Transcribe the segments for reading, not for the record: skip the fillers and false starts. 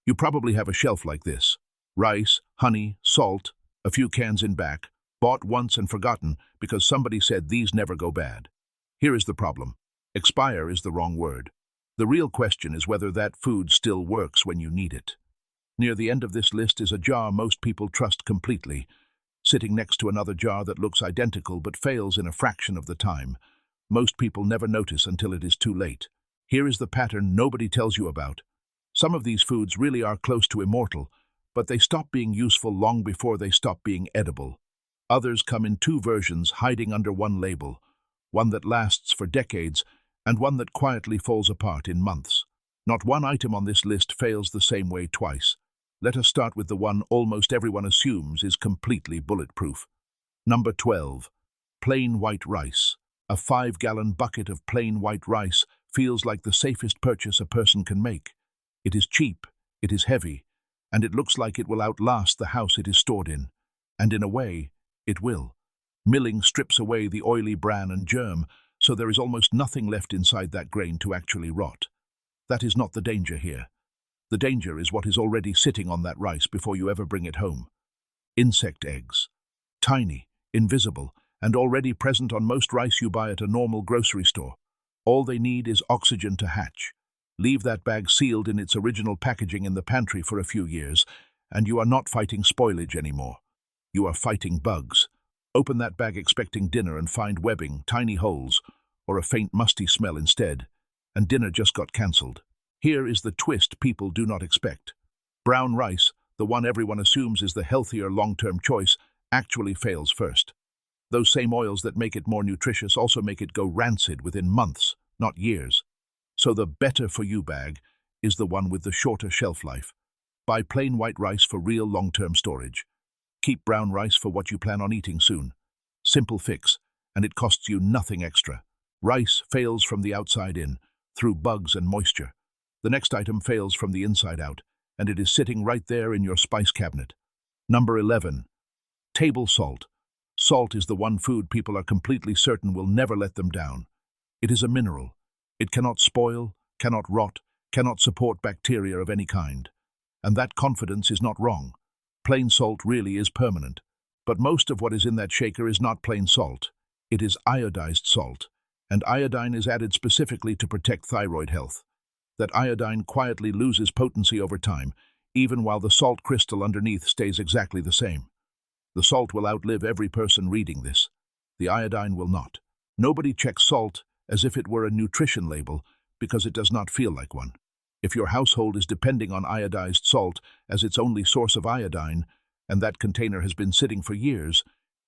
You probably have a shelf like this. Rice, honey, salt, a few cans in back, bought once and forgotten because somebody said these never go bad. Here is the problem. Expire is the wrong word. The real question is whether that food still works when you need it. Near the end of this list is a jar most people trust completely, sitting next to another jar that looks identical but fails in a fraction of the time. Most people never notice until it is too late. Here is the pattern nobody tells you about. Some of these foods really are close to immortal, but they stop being useful long before they stop being edible. Others come in two versions hiding under one label, one that lasts for decades and one that quietly falls apart in months. Not one item on this list fails the same way twice. Let us start with the one almost everyone assumes is completely bulletproof. Number 12. Plain white rice. A 5-gallon bucket of plain white rice feels like the safest purchase a person can make. It is cheap, it is heavy, and it looks like it will outlast the house it is stored in. And in a way, it will. Milling strips away the oily bran and germ, so there is almost nothing left inside that grain to actually rot. That is not the danger here. The danger is what is already sitting on that rice before you ever bring it home. Insect eggs. Tiny, invisible, and already present on most rice you buy at a normal grocery store. All they need is oxygen to hatch. Leave that bag sealed in its original packaging in the pantry for a few years, and you are not fighting spoilage anymore. You are fighting bugs. Open that bag expecting dinner and find webbing, tiny holes, or a faint musty smell instead, and dinner just got cancelled. Here is the twist people do not expect. Brown rice, the one everyone assumes is the healthier long-term choice, actually fails first. Those same oils that make it more nutritious also make it go rancid within months, not years. So the better-for-you bag is the one with the shorter shelf life. Buy plain white rice for real long-term storage. Keep brown rice for what you plan on eating soon. Simple fix, and it costs you nothing extra. Rice fails from the outside in, through bugs and moisture. The next item fails from the inside out, and it is sitting right there in your spice cabinet. Number 11. Table salt. Salt is the one food people are completely certain will never let them down. It is a mineral. It cannot spoil, cannot rot, cannot support bacteria of any kind. And that confidence is not wrong. Plain salt really is permanent. But most of what is in that shaker is not plain salt. It is iodized salt, and iodine is added specifically to protect thyroid health. That iodine quietly loses potency over time, even while the salt crystal underneath stays exactly the same. The salt will outlive every person reading this. The iodine will not. Nobody checks salt as if it were a nutrition label because it does not feel like one. If your household is depending on iodized salt as its only source of iodine, and that container has been sitting for years,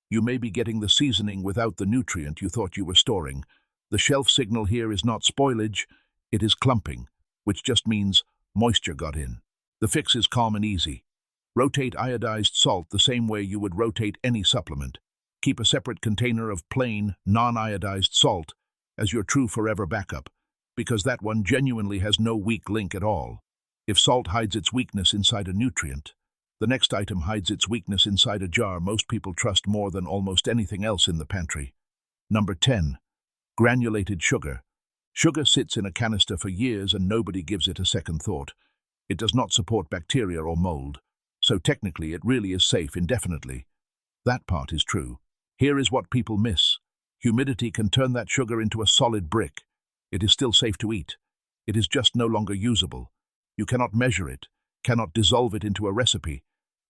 you may be getting the seasoning without the nutrient you thought you were storing. The shelf signal here is not spoilage, it is clumping, which just means moisture got in. The fix is calm and easy. Rotate iodized salt the same way you would rotate any supplement. Keep a separate container of plain, non-iodized salt as your true forever backup, because that one genuinely has no weak link at all. If salt hides its weakness inside a nutrient, the next item hides its weakness inside a jar most people trust more than almost anything else in the pantry. Number 10. Granulated sugar. Sugar sits in a canister for years and nobody gives it a second thought. It does not support bacteria or mold, so technically it really is safe indefinitely. That part is true. Here is what people miss. Humidity can turn that sugar into a solid brick. It is still safe to eat. It is just no longer usable. You cannot measure it, cannot dissolve it into a recipe,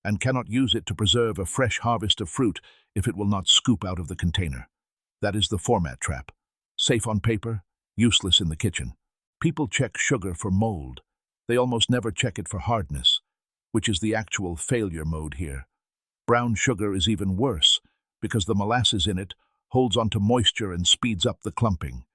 and cannot use it to preserve a fresh harvest of fruit if it will not scoop out of the container. That is the format trap. Safe on paper, useless in the kitchen. People check sugar for mold. They almost never check it for hardness, which is the actual failure mode here. Brown sugar is even worse because the molasses in it holds onto moisture and speeds up the clumping.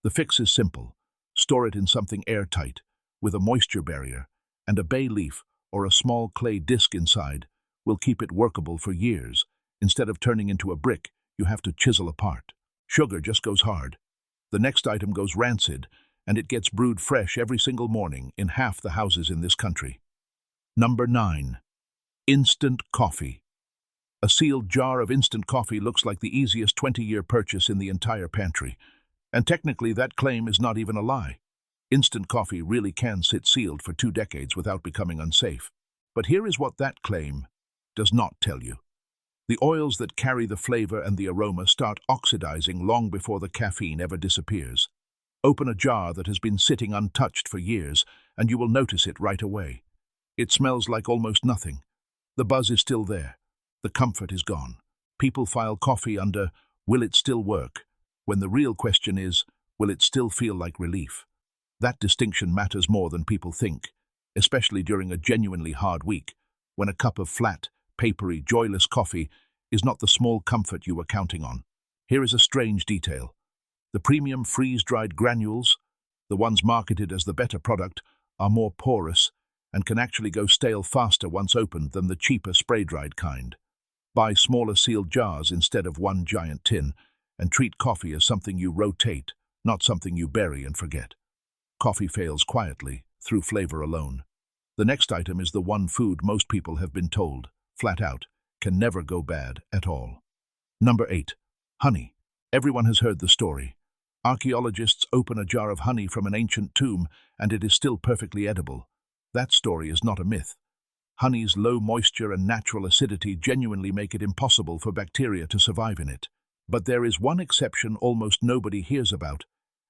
The fix is simple. Store it in something airtight, with a moisture barrier, and a bay leaf or a small clay disc inside will keep it workable for years. Instead of turning into a brick, you have to chisel apart. Sugar just goes hard. The next item goes rancid, and it gets brewed fresh every single morning in half the houses in this country. Number 9. Instant coffee. A sealed jar of instant coffee looks like the easiest 20-year purchase in the entire pantry. And technically that claim is not even a lie. Instant coffee really can sit sealed for 2 decades without becoming unsafe. But here is what that claim does not tell you. The oils that carry the flavor and the aroma start oxidizing long before the caffeine ever disappears. Open a jar that has been sitting untouched for years, and you will notice it right away. It smells like almost nothing. The buzz is still there. The comfort is gone. People file coffee under, will it still work? When the real question is, will it still feel like relief? That distinction matters more than people think, especially during a genuinely hard week, when a cup of flat, papery, joyless coffee is not the small comfort you were counting on. Here is a strange detail. The premium freeze-dried granules, the ones marketed as the better product, are more porous and can actually go stale faster once opened than the cheaper spray-dried kind. Buy smaller sealed jars instead of one giant tin, and treat coffee as something you rotate, not something you bury and forget. Coffee fails quietly, through flavor alone. The next item is the one food most people have been told, flat out, can never go bad at all. Number 8. Honey. Everyone has heard the story. Archaeologists open a jar of honey from an ancient tomb, and it is still perfectly edible. That story is not a myth. Honey's low moisture and natural acidity genuinely make it impossible for bacteria to survive in it. But there is one exception almost nobody hears about,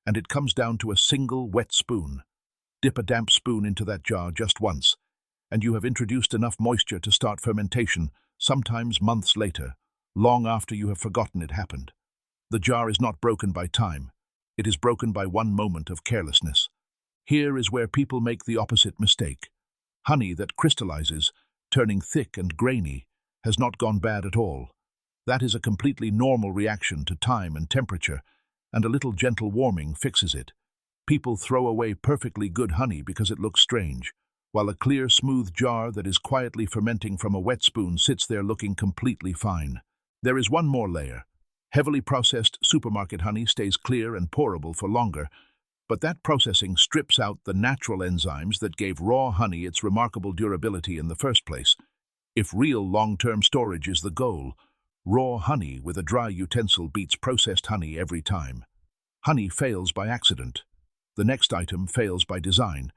and it comes down to a single wet spoon. Dip a damp spoon into that jar just once, and you have introduced enough moisture to start fermentation, sometimes months later, long after you have forgotten it happened. The jar is not broken by time. It is broken by one moment of carelessness. Here is where people make the opposite mistake. Honey that crystallizes, turning thick and grainy, has not gone bad at all. That is a completely normal reaction to time and temperature, and a little gentle warming fixes it. People throw away perfectly good honey because it looks strange, while a clear, smooth jar that is quietly fermenting from a wet spoon sits there looking completely fine. There is one more layer. Heavily processed supermarket honey stays clear and pourable for longer, but that processing strips out the natural enzymes that gave raw honey its remarkable durability in the first place. If real long-term storage is the goal, raw honey with a dry utensil beats processed honey every time. Honey fails by accident. The next item fails by design,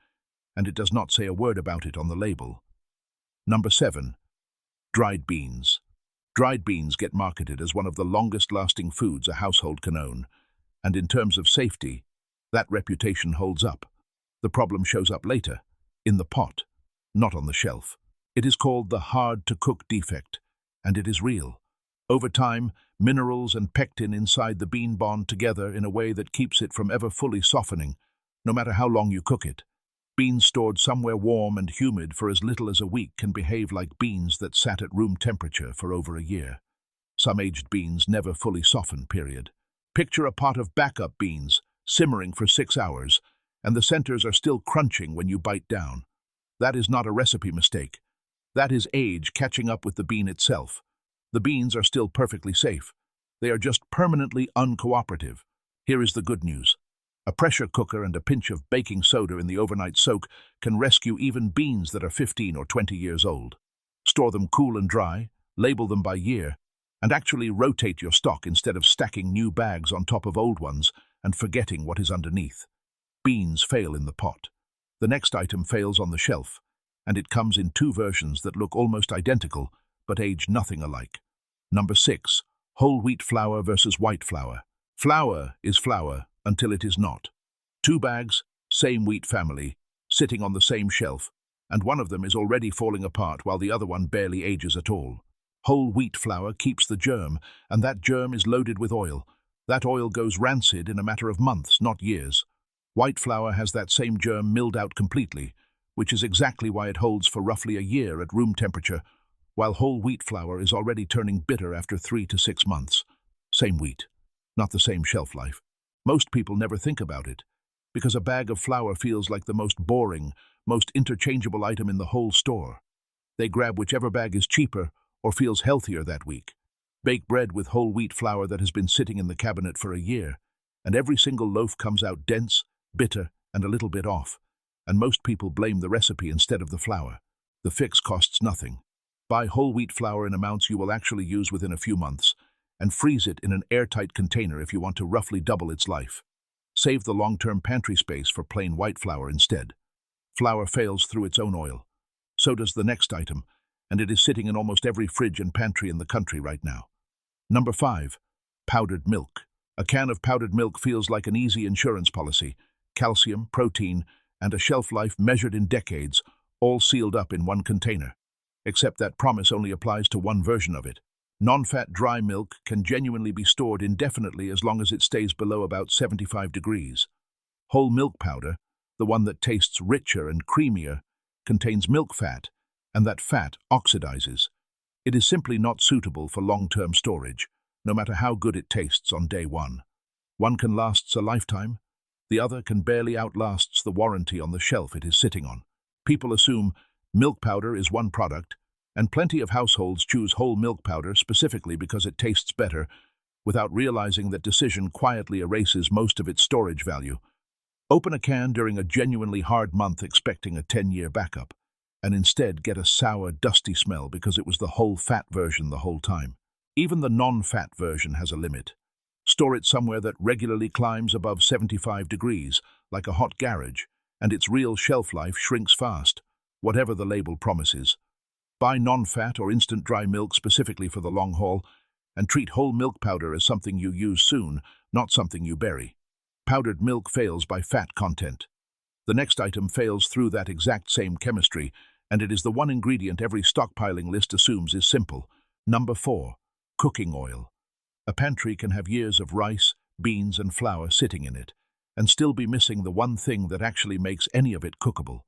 and it does not say a word about it on the label. Number 7. Dried beans. Dried beans get marketed as one of the longest-lasting foods a household can own, and in terms of safety, that reputation holds up. The problem shows up later, in the pot, not on the shelf. It is called the hard-to-cook defect, and it is real. Over time, minerals and pectin inside the bean bond together in a way that keeps it from ever fully softening, no matter how long you cook it. Beans stored somewhere warm and humid for as little as a week can behave like beans that sat at room temperature for over a year. Some aged beans never fully soften, period. Picture a pot of backup beans, simmering for 6 hours, and the centers are still crunching when you bite down. That is not a recipe mistake. That is age catching up with the bean itself. The beans are still perfectly safe. They are just permanently uncooperative. Here is the good news. A pressure cooker and a pinch of baking soda in the overnight soak can rescue even beans that are 15 or 20 years old. Store them cool and dry, label them by year, and actually rotate your stock instead of stacking new bags on top of old ones and forgetting what is underneath. Beans fail in the pot. The next item fails on the shelf, and it comes in 2 versions that look almost identical but age nothing alike. Number 6. Whole wheat flour versus white flour. Flour is flour until it is not. 2 bags, same wheat family, sitting on the same shelf, and one of them is already falling apart while the other one barely ages at all. Whole wheat flour keeps the germ, and that germ is loaded with oil. That oil goes rancid in a matter of months, not years. White flour has that same germ milled out completely, which is exactly why it holds for roughly a year at room temperature, while whole wheat flour is already turning bitter after 3 to 6 months. Same wheat, not the same shelf life. Most people never think about it, because a bag of flour feels like the most boring, most interchangeable item in the whole store. They grab whichever bag is cheaper or feels healthier that week. Bake bread with whole wheat flour that has been sitting in the cabinet for a year, and every single loaf comes out dense, bitter, and a little bit off, and most people blame the recipe instead of the flour. The fix costs nothing. Buy whole wheat flour in amounts you will actually use within a few months, and freeze it in an airtight container if you want to roughly double its life. Save the long-term pantry space for plain white flour instead. Flour fails through its own oil. So does the next item, and it is sitting in almost every fridge and pantry in the country right now. Number 5. Powdered milk. A can of powdered milk feels like an easy insurance policy. Calcium, protein, and a shelf life measured in decades, all sealed up in one container. Except that promise only applies to one version of it. Non-fat dry milk can genuinely be stored indefinitely as long as it stays below about 75 degrees. Whole milk powder, the one that tastes richer and creamier, contains milk fat, and that fat oxidizes. It is simply not suitable for long-term storage, no matter how good it tastes on day one. One can last a lifetime, the other can barely outlast the warranty on the shelf it is sitting on. People assume milk powder is one product, and plenty of households choose whole milk powder specifically because it tastes better, without realizing that decision quietly erases most of its storage value. Open a can during a genuinely hard month expecting a 10-year backup, and instead get a sour, dusty smell because it was the whole fat version the whole time. Even the non-fat version has a limit. Store it somewhere that regularly climbs above 75 degrees, like a hot garage, and its real shelf life shrinks fast, whatever the label promises. Buy non-fat or instant dry milk specifically for the long haul, and treat whole milk powder as something you use soon, not something you bury. Powdered milk fails by fat content. The next item fails through that exact same chemistry, and it is the one ingredient every stockpiling list assumes is simple. Number 4. Cooking oil. A pantry can have years of rice, beans, and flour sitting in it, and still be missing the one thing that actually makes any of it cookable.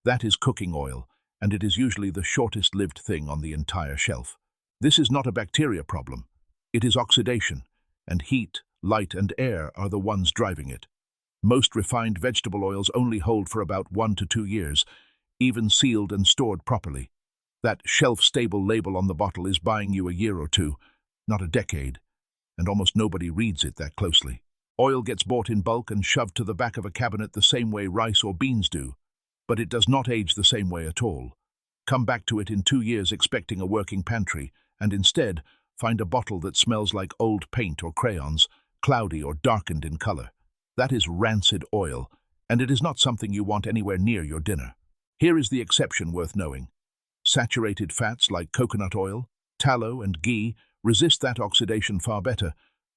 That is cooking oil, and it is usually the shortest-lived thing on the entire shelf. This is not a bacteria problem. It is oxidation, and heat, light, and air are the ones driving it. Most refined vegetable oils only hold for about 1 to 2 years, even sealed and stored properly. That shelf-stable label on the bottle is buying you a year or two, not a decade, and almost nobody reads it that closely. Oil gets bought in bulk and shoved to the back of a cabinet the same way rice or beans do, but it does not age the same way at all. Come back to it in 2 years expecting a working pantry, and instead find a bottle that smells like old paint or crayons, cloudy or darkened in color. That is rancid oil, and it is not something you want anywhere near your dinner. Here is the exception worth knowing. Saturated fats like coconut oil, tallow, and ghee resist that oxidation far better,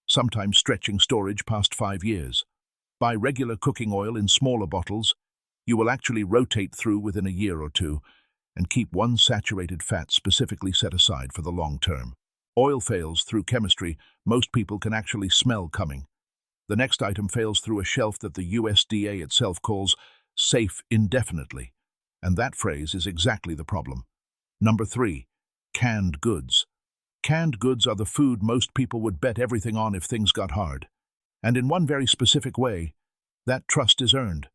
sometimes stretching storage past 5 years. Buy regular cooking oil in smaller bottles. You will actually rotate through within a year or two, and keep one saturated fat specifically set aside for the long term. Oil fails through chemistry most people can actually smell coming. The next item fails through a shelf that the USDA itself calls safe indefinitely, and that phrase is exactly the problem. Number 3. Canned goods. Canned goods are the food most people would bet everything on if things got hard. And in one very specific way, that trust is earned.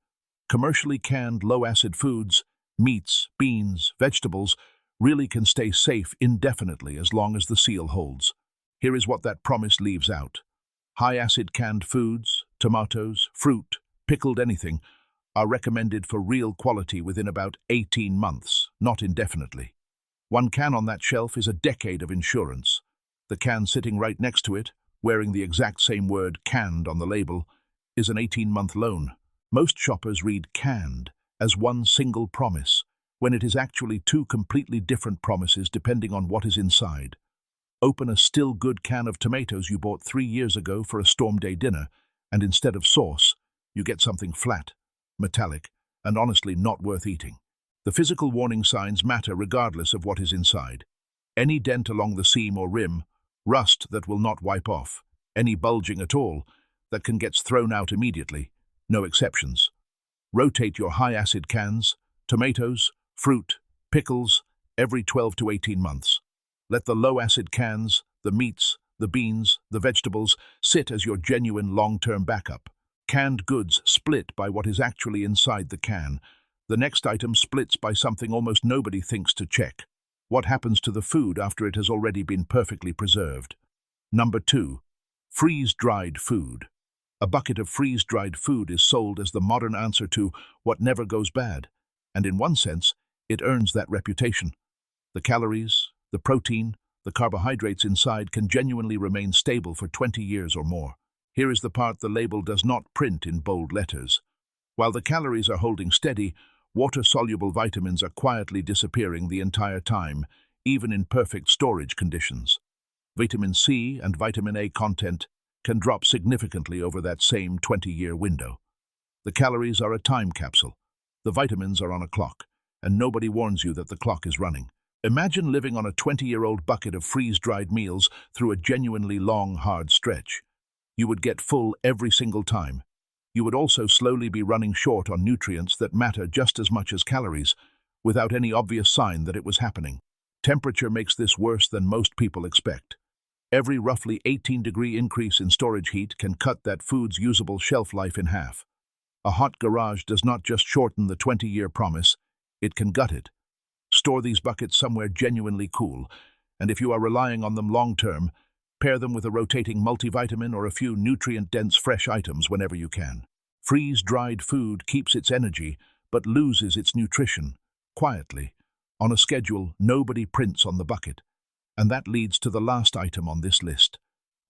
Commercially canned low-acid foods, meats, beans, vegetables, really can stay safe indefinitely as long as the seal holds. Here is what that promise leaves out. High-acid canned foods, tomatoes, fruit, pickled anything, are recommended for real quality within about 18 months, not indefinitely. One can on that shelf is a decade of insurance. The can sitting right next to it, wearing the exact same word canned on the label, is an 18-month loan. Most shoppers read canned as one single promise, when it is actually 2 completely different promises depending on what is inside. Open a still good can of tomatoes you bought 3 years ago for a storm day dinner, and instead of sauce, you get something flat, metallic, and honestly not worth eating. The physical warning signs matter regardless of what is inside. Any dent along the seam or rim, rust that will not wipe off, any bulging at all that gets thrown out immediately, no exceptions. Rotate your high-acid cans, tomatoes, fruit, pickles, every 12 to 18 months. Let the low-acid cans, the meats, the beans, the vegetables, sit as your genuine long-term backup. Canned goods split by what is actually inside the can. The next item splits by something almost nobody thinks to check. What happens to the food after it has already been perfectly preserved? Number 2. Freeze-dried food. A bucket of freeze-dried food is sold as the modern answer to what never goes bad, and in one sense, it earns that reputation. The calories, the protein, the carbohydrates inside can genuinely remain stable for 20 years or more. Here is the part the label does not print in bold letters. While the calories are holding steady, water-soluble vitamins are quietly disappearing the entire time, even in perfect storage conditions. Vitamin C and vitamin A content can drop significantly over that same 20-year window. The calories are a time capsule. The vitamins are on a clock, and nobody warns you that the clock is running. Imagine living on a 20-year-old bucket of freeze-dried meals through a genuinely long, hard stretch. You would get full every single time. You would also slowly be running short on nutrients that matter just as much as calories, without any obvious sign that it was happening. Temperature makes this worse than most people expect. Every roughly 18-degree increase in storage heat can cut that food's usable shelf life in half. A hot garage does not just shorten the 20-year promise, it can gut it. Store these buckets somewhere genuinely cool, and if you are relying on them long-term, pair them with a rotating multivitamin or a few nutrient-dense fresh items whenever you can. Freeze-dried food keeps its energy, but loses its nutrition, quietly, on a schedule nobody prints on the bucket. And that leads to the last item on this list,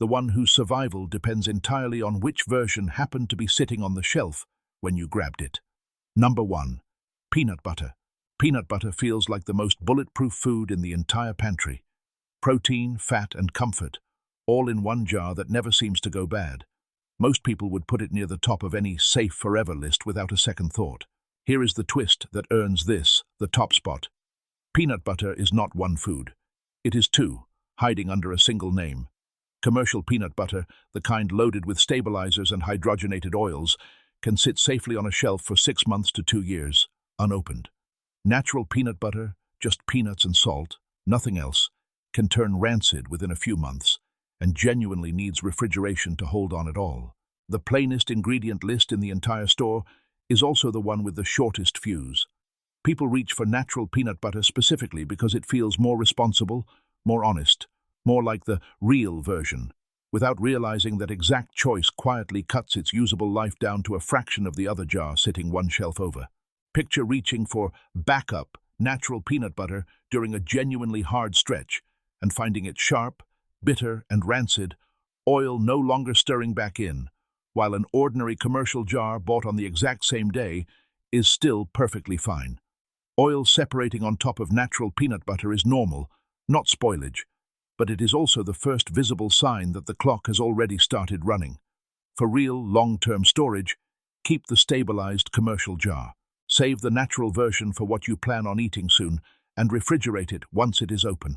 the one whose survival depends entirely on which version happened to be sitting on the shelf when you grabbed it. Number 1. Peanut butter. Peanut butter feels like the most bulletproof food in the entire pantry. Protein, fat, and comfort, all in one jar that never seems to go bad. Most people would put it near the top of any safe forever list without a second thought. Here is the twist that earns this, the top spot. Peanut butter is not one food. It is two, hiding under a single name. Commercial peanut butter, the kind loaded with stabilizers and hydrogenated oils, can sit safely on a shelf for 6 months to 2 years, unopened. Natural peanut butter, just peanuts and salt, nothing else, can turn rancid within a few months and genuinely needs refrigeration to hold on at all. The plainest ingredient list in the entire store is also the one with the shortest fuse. People reach for natural peanut butter specifically because it feels more responsible, more honest, more like the real version, without realizing that exact choice quietly cuts its usable life down to a fraction of the other jar sitting one shelf over. Picture reaching for backup natural peanut butter during a genuinely hard stretch and finding it sharp, bitter, and rancid, oil no longer stirring back in, while an ordinary commercial jar bought on the exact same day is still perfectly fine. Oil separating on top of natural peanut butter is normal, not spoilage, but it is also the first visible sign that the clock has already started running. For real, long-term storage, keep the stabilized commercial jar. Save the natural version for what you plan on eating soon, and refrigerate it once it is open.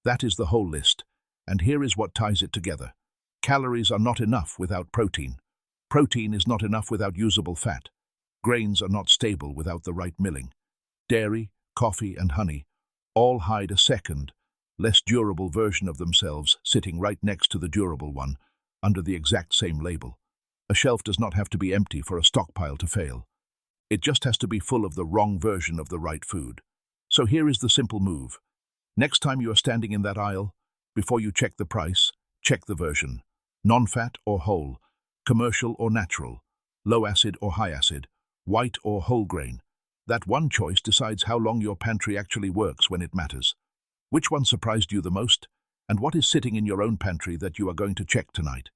That is the whole list, and here is what ties it together. Calories are not enough without protein. Protein is not enough without usable fat. Grains are not stable without the right milling. Dairy, coffee, and honey all hide a second, less durable version of themselves sitting right next to the durable one, under the exact same label. A shelf does not have to be empty for a stockpile to fail. It just has to be full of the wrong version of the right food. So here is the simple move. Next time you are standing in that aisle, before you check the price, check the version. Non-fat or whole, commercial or natural, low acid or high acid, white or whole grain. That one choice decides how long your pantry actually works when it matters. Which one surprised you the most? And what is sitting in your own pantry that you are going to check tonight?